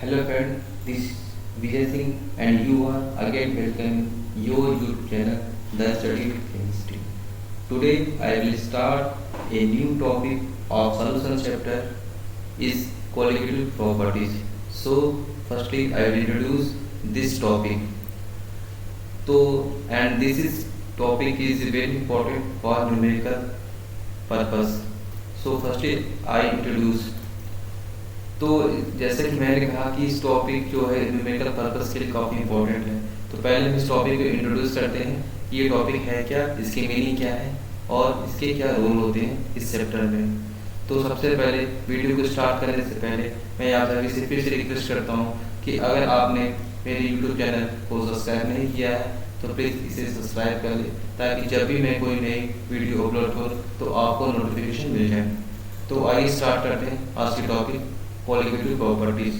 Hello friend, this is Vijay Singh and you are again welcome your YouTube channel The Study with Chemistry. Today I will start a new topic of solution chapter is qualitative properties. So firstly I will introduce this topic. And this is topic is very important for numerical purpose. So firstly I introduce तो जैसे कि मैंने कहा कि इस topic जो है numerical purpose के लिए काफ़ी इंपॉर्टेंट है। तो पहले हम इस टॉपिक को इंट्रोड्यूस करते हैं कि ये टॉपिक है क्या, इसकी मीनिंग क्या है और इसके क्या रोल होते हैं इस चैप्टर में। तो सबसे पहले वीडियो को स्टार्ट करने से पहले मैं आप सभी से फिर से रिक्वेस्ट करता हूँ कि अगर आपने मेरे यूट्यूब चैनल को सब्सक्राइब नहीं किया है तो प्लीज़ इसे सब्सक्राइब कर लें, ताकि जब भी मैं कोई नई वीडियो अपलोड करूँ तो आपको नोटिफिकेशन मिल जाए। तो आइए स्टार्ट करते हैं आज की टॉपिक क्वालिटेटिव प्रॉपर्टीज।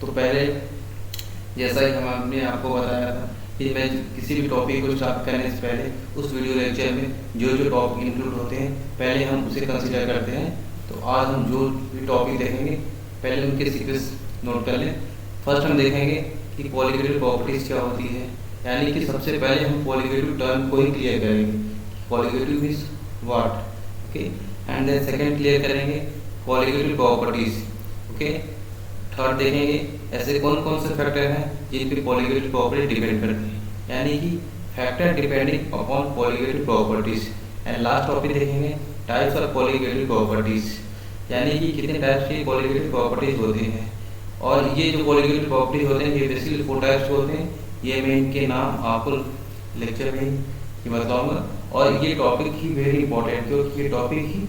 तो पहले जैसा ही हमने आपको बताया था कि मैं किसी भी टॉपिक को स्टार्ट करने से पहले उस वीडियो लेक्चर में जो जो टॉपिक इंक्लूड होते हैं पहले हम उसे कंसीडर करते हैं। तो आज हम जो भी टॉपिक देखेंगे पहले उनके सीक्वेंस नोट कर लें। फर्स्ट हम देखेंगे कि क्वालिटेटिव प्रॉपर्टीज क्या होती है, यानी कि सबसे पहले हम क्वालिटेटिव टर्म को ही क्लियर करेंगे। Qualitative means what, okay, and then second clear करेंगे क्वालिटेटिव प्रॉपर्टीज, ओके। थर्ड देखेंगे ऐसे कौन कौन से फैक्टर हैं जिन पे क्वालिटेटिव प्रॉपर्टी डिपेंड करती है, यानी कि factor depending upon qualitative properties. And last topic देखेंगे टाइप्स ऑफ क्वालिटेटिव प्रॉपर्टीज, यानी कि कितने टाइप्स की क्वालिटेटिव प्रॉपर्टीज होते हैं। और ये जो क्वालिटेटिव प्रॉपर्टीज होते हैं ये बेसिकली 4 टाइप्स होते हैं। ये मैं इनके नाम आपको लेक्चर में ही बताऊंगा। और ये टॉपिक ही वेरी इंपॉर्टेंट, क्योंकि ये topic he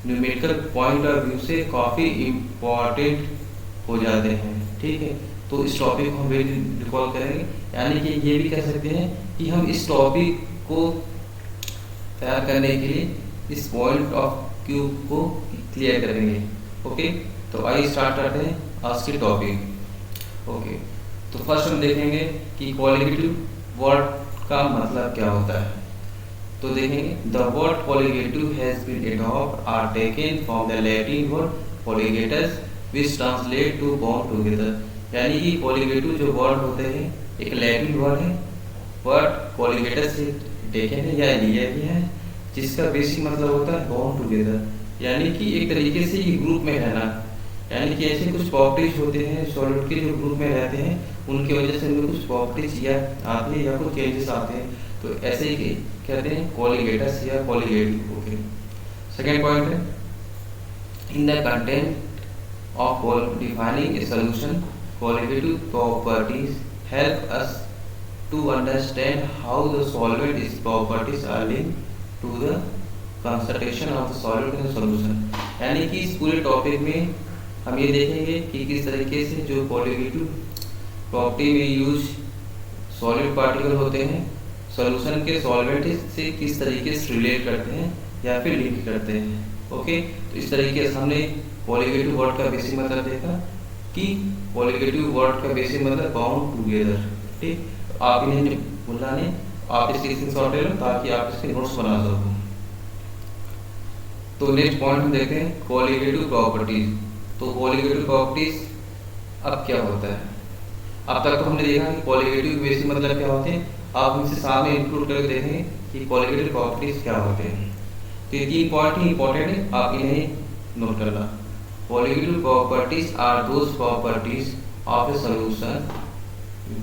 numerical point of view से काफ़ी इम्पॉर्टेंट हो जाते हैं, ठीक है। तो इस टॉपिक को हम वेरी रिकॉल करेंगे, यानी कि ये भी कह सकते हैं कि हम इस टॉपिक को तैयार करने के लिए इस पॉइंट ऑफ व्यू को क्लियर करेंगे, ओके। तो आइए स्टार्ट करते हैं आज की टॉपिक, ओके। तो फर्स्ट हम देखेंगे कि क्वालिटेटिव वर्ड का मतलब क्या होता है। तो देखेंगे the word qualitative has been adopted or taken from the Latin word qualitas which translate to bound together, यानी कि qualitative जो वर्ड होते हैं एक लैटिन वर्ड है, वर्ड qualitas से टेकन है या लिया गया है, जिसका बेसिक मतलब होता है bound together, यानी कि एक तरीके से ये ग्रुप में रहना। यानी कि ऐसे कुछ प्रॉपर्टीज होते हैं सॉलिड के जो ग्रुप में रहते हैं उनकी वजह से उनमें कुछ प्रॉपर्टीज या आती है या कुछ चेंजेस आते हैं, तो ऐसे ही कहते हैं कोलिगेटस या कोलिगेटिव, ओके। सेकेंड पॉइंट है in the content of defining a solution qualitative properties help us to understand how the solvent is properties are linked to the concentration of the solvent in the solution. यानी कि इस पूरे topic में हम ये देखेंगे कि किस तरीके से जो क्वालिटेटिव प्रॉपर्टी में यूज सॉलिड पार्टिकल होते हैं सॉल्यूशन के सॉल्वेंट से किस तरीके से रिलेट करते हैं या फिर लिंक करते हैं, ओके। तो इस तरीके से हमने क्वालिटेटिव वर्ड का बेसिक मतलब देखा कि क्वालिटेटिव वर्ड का बेसिक मतलब बाउंड टुगेदर, ठीक। तो आप इन्हें भूलना नहीं, आप इसके स्क्रीनशॉट ले लो ताकि आप इसके नोट्स बना सको। तो नेक्स्ट पॉइंट हम देखते हैं क्वालिटेटिव प्रॉपर्टीज। तो क्वालिटेटिव प्रॉपर्टीज अब क्या होता है। अब तक तो हमने देखा कि क्वालिटेटिव बेसिक मतलब क्या होते हैं, आप इनसे सामने इंक्लूड करके देखेंगे कि क्वालिटेटिव प्रॉपर्टीज क्या होते हैं। तो ये 3 पॉइंट ही इंपॉर्टेंट है, आप इन्हें नोट करना। Qualitative properties are those properties of a solution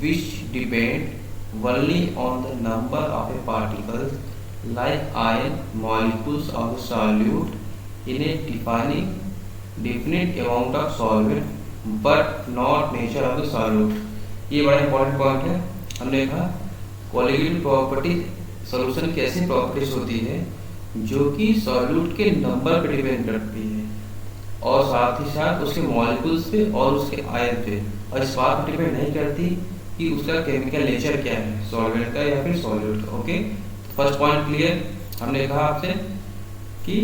which depend only on the number of a particles like ion molecules of the solute in a defining definite amount of solvent but not nature of the solute। ये बड़ा important point है। हमने कहा qualitative property solution की ऐसी properties होती है जो कि सॉल्यूट के नंबर पर डिपेंड करती है और साथ ही साथ उसके मॉलिक्यूल्स पे और उसके आयन पे, और इस बात पर डिपेंड नहीं करती कि उसका केमिकल नेचर क्या है सॉल्वेंट का या फिर सॉल्यूट का, ओके। First point clear. हमने कहा आपसे कि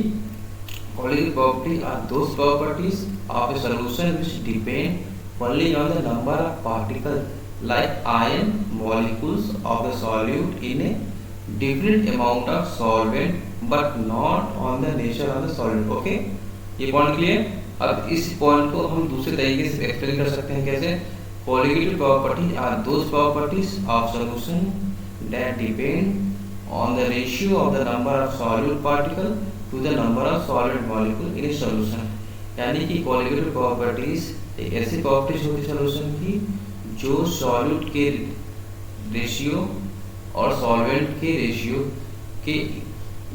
qualitative property are those properties of a solution which depend only on the number of particles like ion molecules of the solute in a different amount of solvent but not on the nature of the solvent, okay. ये point clear. अब इस point को हम दूसरे तरीके से explain कर सकते हैं। कैसे? Colligative property are those properties of solution that depend on the ratio of the number of solute particle to the number of solid molecule in a solution. यानी कि कोलिगेटिव प्रॉपर्टीज एक ऐसी प्रॉपर्टीज होती है सॉल्यूशन की जो solute के ratio और सॉल्वेंट के रेशियो के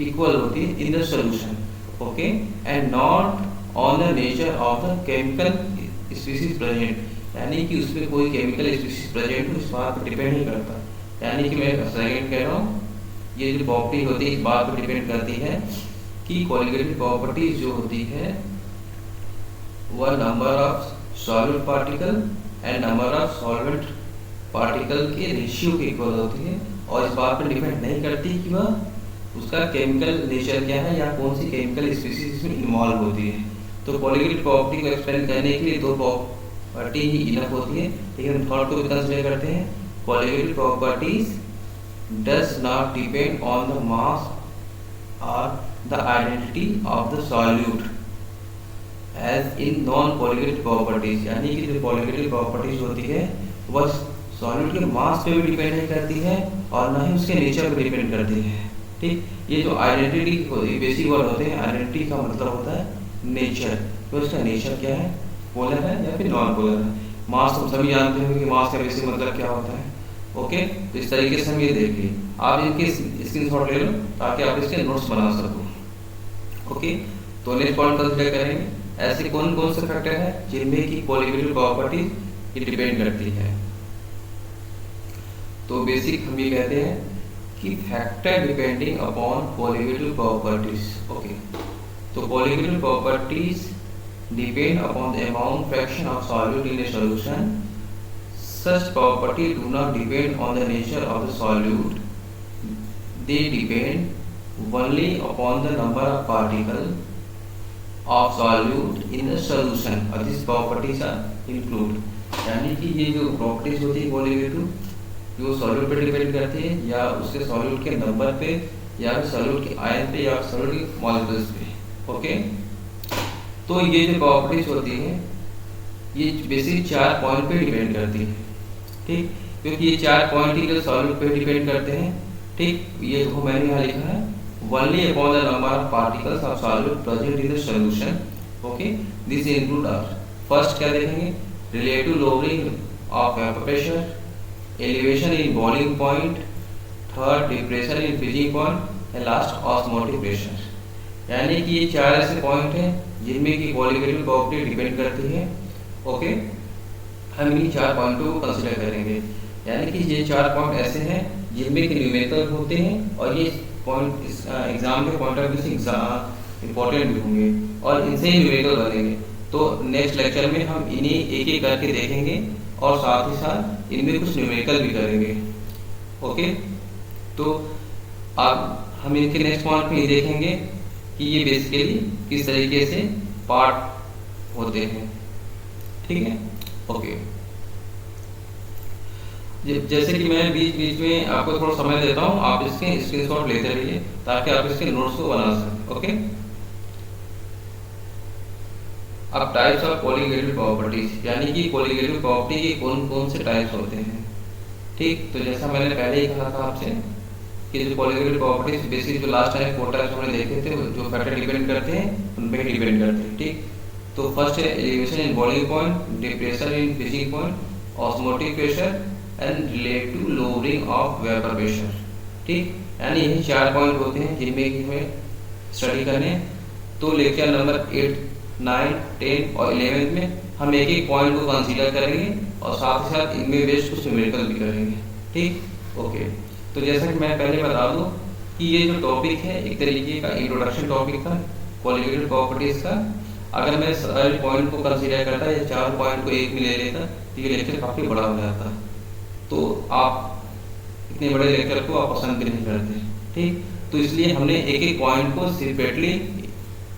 इक्वल होती है in the solution, okay, and not on the nature of the chemical species present. यानी कि उसमें कोई केमिकल स्पीसीज प्रेजेंट हो इस बात पर डिपेंड नहीं करता। यानी कि मैं सेकेंड कह रहा हूँ, ये जो प्रॉपर्टी होती है इस बात पर डिपेंड करती है कि कोलिगेटिव प्रॉपर्टीज जो होती है वह number of solute particle and number of solvent particle के रेशियो के इक्वल होती है, और इस बात पर डिपेंड नहीं करती कि वह उसका केमिकल नेचर क्या है या कौन सी केमिकल स्पीसीज इसमें इन्वॉल्व होती है। तो कोलिगेटिव प्रॉपर्टी को एक्सप्लेन करने के लिए दो प्रॉपर्टी ही इनफ होती है, लेकिन हम थर्ड को भी कंसीडर करते हैं। Colligative properties does not depend on the mass और the identity of the solute as in non colligative properties. यानी कि जो कोलिगेटिव प्रॉपर्टीज होती है वह सॉल्यूट के मास पे भी डिपेंड नहीं करती है और ना ही उसके नेचर पे डिपेंड करती है। ठीक, ये जो आइडेंटिटी बेसिक वर्ड होते हैं, आइडेंटिटी का मतलब होता है नेचर। तो इसका नेचर क्या है, पोलर है या फिर नॉन पोलर है। मास हम सभी जानते हैं कि मास का बेसिक मतलब क्या होता है, ओके। तो इस तरीके से हम ये देख लिए, आप इनके स्क्रीनशॉट ले लो ताकि आप इसके नोट्स बना सको, ओके। तो नेक्स्ट पॉइंट कंसीडर करेंगे, ऐसे कौन कौन से फैक्टर है जिनमें की कोलिगेटिव प्रॉपर्टी डिपेंड करती है। तो बेसिक हम ये कहते हैं कि factor depending upon colligative properties, okay. तो colligative properties depend upon the amount fraction of solute in a solution. Such property do not depend on the nature of the solute. They depend only upon the number of particles of solute in the solution. और these properties are include. यानी कि ये जो properties होती है colligative जो solute पे depend करती है या उसके सॉल्यूट के नंबर पे या सॉल्यूट के आयन पे या सॉल्यूट के मॉलिक्यूल्स पे, ओके। तो ये जो प्रॉपर्टीज होती है ये बेसिक 4 पॉइंट पे डिपेंड करती है, ठीक, क्योंकि ये 4 पॉइंट ही जो सॉल्यूट पे डिपेंड करते हैं, ठीक। ये तो मैंने यहाँ लिखा है only upon the number of particles of solute present in the solution, okay. This include first क्या देखेंगे, relative lowering of vapor pressure, elevation in boiling point, third depression in freezing point, and last osmotic pressure। यानी कि ये 4 ऐसे point हैं जिनमें की colligative property depend करती है, ओके। हम इन्हीं 4 पॉइंटों को कंसीडर करेंगे। यानी कि ये 4 पॉइंट ऐसे हैं जिनमें कि न्यूमेरिकल होते हैं और ये पॉइंट इस एग्जाम के पॉइंट ऑफ व्यू से इम्पोर्टेंट भी होंगे और इनसे ही न्यूमेरिकल बनेंगे। तो नेक्स्ट लेक्चर में हम इन्हीं एक एक करके देखेंगे और साथ ही साथ इनमें कुछ न्यूमेरिकल भी करेंगे, ओके। तो अब हम इनके नेक्स्ट पॉइंट में ये देखेंगे कि ये बेसिकली किस तरीके से पार्ट होते हैं, ठीक है, ओके। जैसे कि मैं बीच बीच में आपको थोड़ा समय देता हूँ, आप इसके स्क्रीनशॉट लेते रहिए ताकि आप इसके नोट्स को बना सकें, ओके। अब टाइप्स ऑफ कोलिगेटिव प्रॉपर्टीज, यानी कि कोलिगेटिव प्रॉपर्टी के कौन कौन से टाइप्स होते हैं, ठीक। तो जैसा मैंने पहले ही कहा था आपसे कि जो कोलिगेटिव प्रॉपर्टीज बेसिक जो लास्ट टाइम 4 टाइप्स हमने देखे थे जो फैक्टर डिपेंड करते हैं उन पे डिपेंड करते हैं, ठीक। तो फर्स्ट है elevation in boiling point, depression in freezing point, osmotic pressure and relative lowering of vapour pressure, ठीक। यानी यही 4 पॉइंट होते हैं जिनमें कि हमें स्टडी करने। तो लेक्चर नंबर 8, 9, 10 और 11 में हम एक एक पॉइंट को कंसीडर करेंगे और साथ ही साथ इनमें बेस्ड कुछ न्यूमेरिकल भी करेंगे, ठीक, ओके। तो जैसा कि मैं पहले बता दूं कि ये जो टॉपिक है एक तरीके का इंट्रोडक्शन टॉपिक था कोलिगेटिव प्रॉपर्टीज का। अगर मैं सारे पॉइंट को कंसीडर करता या 4 पॉइंट को एक में ले लेता तो ये लेक्चर काफ़ी बड़ा हो जाता। तो आप इतने बड़े लेक्चर को आप पसंद भी नहीं करते, ठीक। तो इसलिए हमने एक एक पॉइंट को सेपरेटली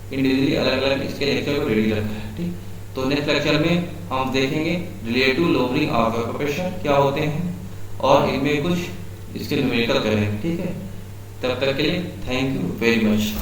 इंडिविजुअली अलग अलग इसके लेक्चर को रेडी रखा है, ठीक। तो नेक्स्ट लेक्चर में हम देखेंगे relative lowering of vapour pressure क्या होते हैं और इनमें कुछ इसके न्यूमेरिकल करेंगे, ठीक है। तब तक के लिए थैंक यू वेरी मच।